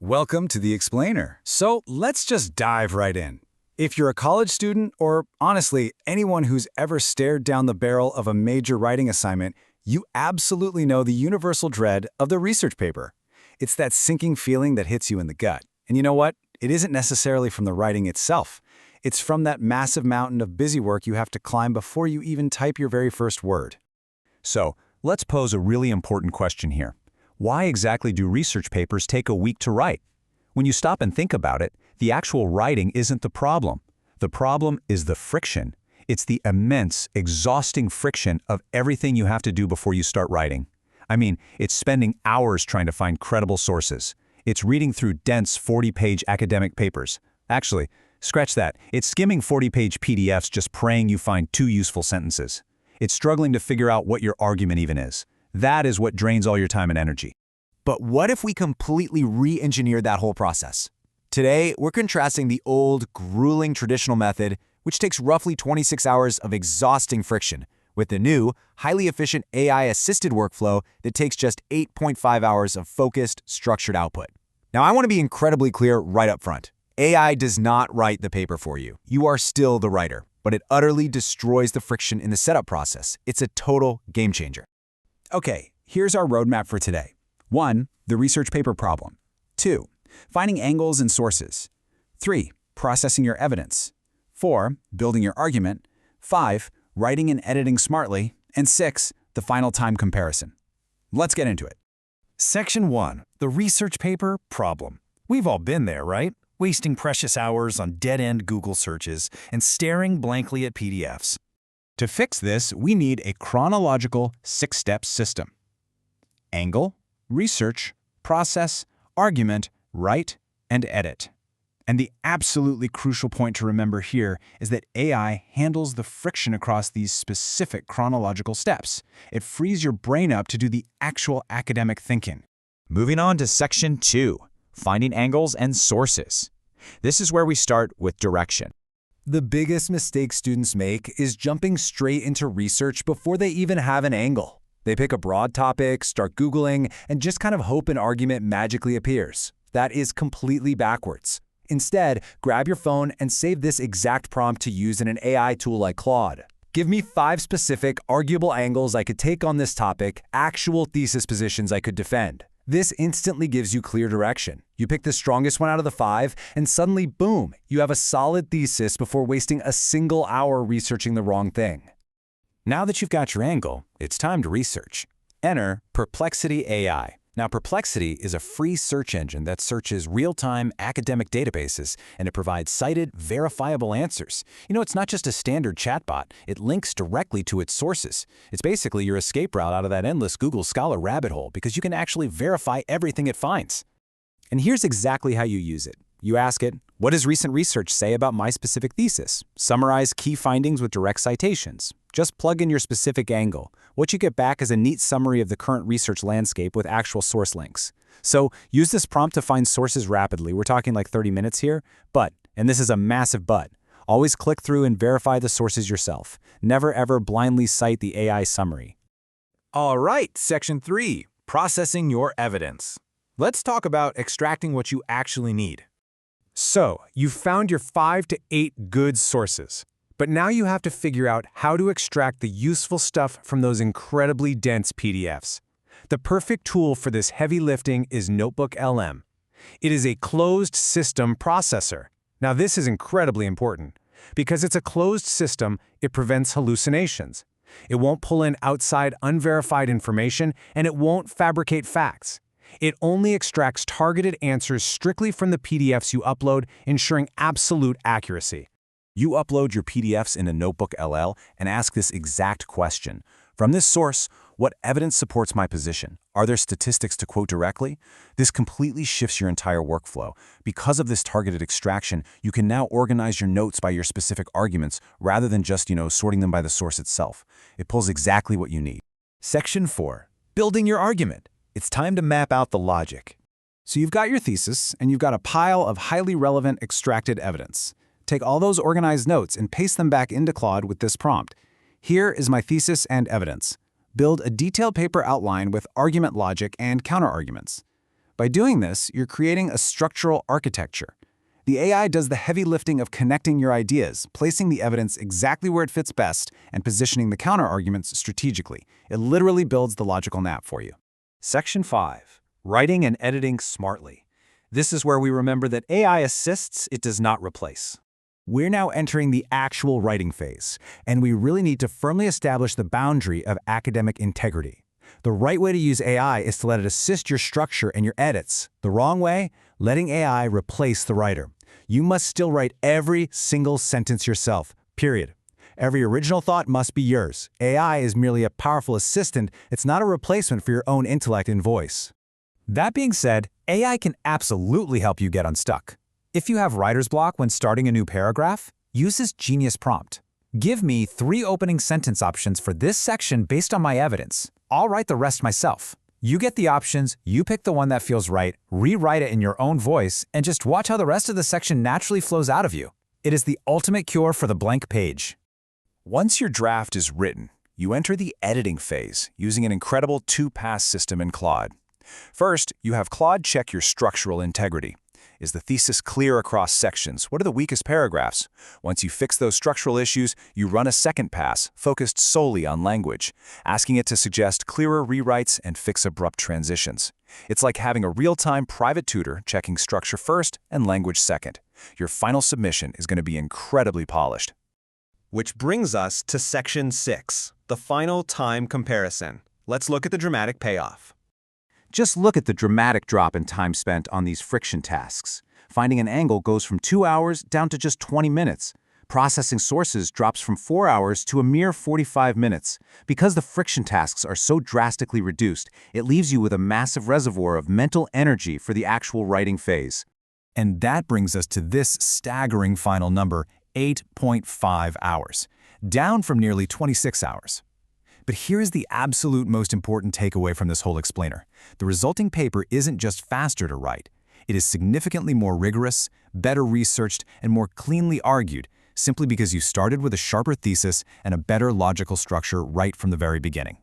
Welcome to the Explainer. So let's just dive right in. If you're a college student, or honestly, anyone who's ever stared down the barrel of a major writing assignment, you absolutely know the universal dread of the research paper. It's that sinking feeling that hits you in the gut. And you know what? It isn't necessarily from the writing itself. It's from that massive mountain of busy work you have to climb before you even type your very first word. So, let's pose a really important question here. Why exactly do research papers take a week to write? When you stop and think about it, the actual writing isn't the problem. The problem is the friction. It's the immense, exhausting friction of everything you have to do before you start writing. I mean, it's spending hours trying to find credible sources. It's reading through dense 40-page academic papers. Actually, scratch that. It's skimming 40-page PDFs just praying you find 2 useful sentences. It's struggling to figure out what your argument even is. That is what drains all your time and energy. But what if we completely re-engineer that whole process? Today, we're contrasting the old, grueling traditional method, which takes roughly 26 hours of exhausting friction, with the new, highly efficient AI-assisted workflow that takes just 8.5 hours of focused, structured output. Now, I want to be incredibly clear right up front. AI does not write the paper for you. You are still the writer, but it utterly destroys the friction in the setup process. It's a total game changer. Okay, here's our roadmap for today. 1. The research paper problem. 2. Finding angles and sources. 3. Processing your evidence. 4. Building your argument. 5. Writing and editing smartly. And 6. The final time comparison. Let's get into it. Section 1. The research paper problem. We've all been there, right? Wasting precious hours on dead-end Google searches and staring blankly at PDFs. To fix this, we need a chronological 6-step system. Angle, research, process, argument, write, and edit. And the absolutely crucial point to remember here is that AI handles the friction across these specific chronological steps. It frees your brain up to do the actual academic thinking. Moving on to Section 2, finding angles and sources. This is where we start with direction. The biggest mistake students make is jumping straight into research before they even have an angle. They pick a broad topic, start Googling, and just kind of hope an argument magically appears. That is completely backwards. Instead, grab your phone and save this exact prompt to use in an AI tool like Claude. Give me 5 specific, arguable angles I could take on this topic, actual thesis positions I could defend. This instantly gives you clear direction. You pick the strongest one out of the 5, and suddenly, boom, you have a solid thesis before wasting a single hour researching the wrong thing. Now that you've got your angle, it's time to research. Enter Perplexity AI. Now, Perplexity is a free search engine that searches real-time academic databases, and it provides cited, verifiable answers. You know, it's not just a standard chatbot. It links directly to its sources. It's basically your escape route out of that endless Google Scholar rabbit hole because you can actually verify everything it finds. And here's exactly how you use it. You ask it, what does recent research say about my specific thesis? Summarize key findings with direct citations. Just plug in your specific angle. What you get back is a neat summary of the current research landscape with actual source links. So use this prompt to find sources rapidly. We're talking like 30 minutes here, but, and this is a massive but, always click through and verify the sources yourself. Never ever blindly cite the AI summary. All right, Section 3, processing your evidence. Let's talk about extracting what you actually need. So, you've found your 5 to 8 good sources. But now you have to figure out how to extract the useful stuff from those incredibly dense PDFs. The perfect tool for this heavy lifting is NotebookLM. It is a closed system processor. Now this is incredibly important. Because it's a closed system, it prevents hallucinations. It won't pull in outside unverified information, and it won't fabricate facts. It only extracts targeted answers strictly from the PDFs you upload, ensuring absolute accuracy. You upload your PDFs into NotebookLM and ask this exact question. From this source, what evidence supports my position? Are there statistics to quote directly? This completely shifts your entire workflow. Because of this targeted extraction, you can now organize your notes by your specific arguments rather than just, sorting them by the source itself. It pulls exactly what you need. Section 4. Building your argument. It's time to map out the logic. So you've got your thesis, and you've got a pile of highly relevant extracted evidence. Take all those organized notes and paste them back into Claude with this prompt. Here is my thesis and evidence. Build a detailed paper outline with argument logic and counterarguments. By doing this, you're creating a structural architecture. The AI does the heavy lifting of connecting your ideas, placing the evidence exactly where it fits best, and positioning the counterarguments strategically. It literally builds the logical map for you. Section 5. Writing and editing smartly. This is where we remember that AI assists, it does not replace. We're now entering the actual writing phase, and we really need to firmly establish the boundary of academic integrity. The right way to use AI is to let it assist your structure and your edits. The wrong way, letting AI replace the writer. You must still write every single sentence yourself, period. Every original thought must be yours. AI is merely a powerful assistant. It's not a replacement for your own intellect and voice. That being said, AI can absolutely help you get unstuck. If you have writer's block when starting a new paragraph, use this genius prompt. Give me 3 opening sentence options for this section based on my evidence. I'll write the rest myself. You get the options, you pick the one that feels right, rewrite it in your own voice, and just watch how the rest of the section naturally flows out of you. It is the ultimate cure for the blank page. Once your draft is written, you enter the editing phase using an incredible 2-pass system in Claude. First, you have Claude check your structural integrity. Is the thesis clear across sections? What are the weakest paragraphs? Once you fix those structural issues, you run a second pass, focused solely on language, asking it to suggest clearer rewrites and fix abrupt transitions. It's like having a real-time private tutor checking structure first and language second. Your final submission is going to be incredibly polished. Which brings us to Section 6, the final time comparison. Let's look at the dramatic payoff. Just look at the dramatic drop in time spent on these friction tasks. Finding an angle goes from 2 hours down to just 20 minutes. Processing sources drops from 4 hours to a mere 45 minutes. Because the friction tasks are so drastically reduced, it leaves you with a massive reservoir of mental energy for the actual writing phase. And that brings us to this staggering final number, 8.5 hours, down from nearly 26 hours. But here's the absolute most important takeaway from this whole explainer. The resulting paper isn't just faster to write. It is significantly more rigorous, better researched, and more cleanly argued, simply because you started with a sharper thesis and a better logical structure right from the very beginning.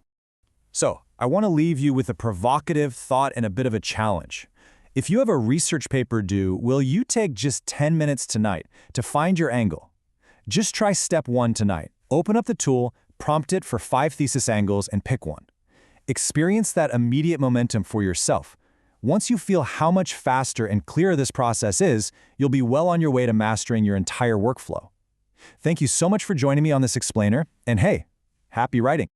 So, I want to leave you with a provocative thought and a bit of a challenge. If you have a research paper due, will you take just 10 minutes tonight to find your angle? Just try step 1 tonight. Open up the tool, prompt it for 5 thesis angles, and pick one. Experience that immediate momentum for yourself. Once you feel how much faster and clearer this process is, you'll be well on your way to mastering your entire workflow. Thank you so much for joining me on this explainer, and hey, happy writing!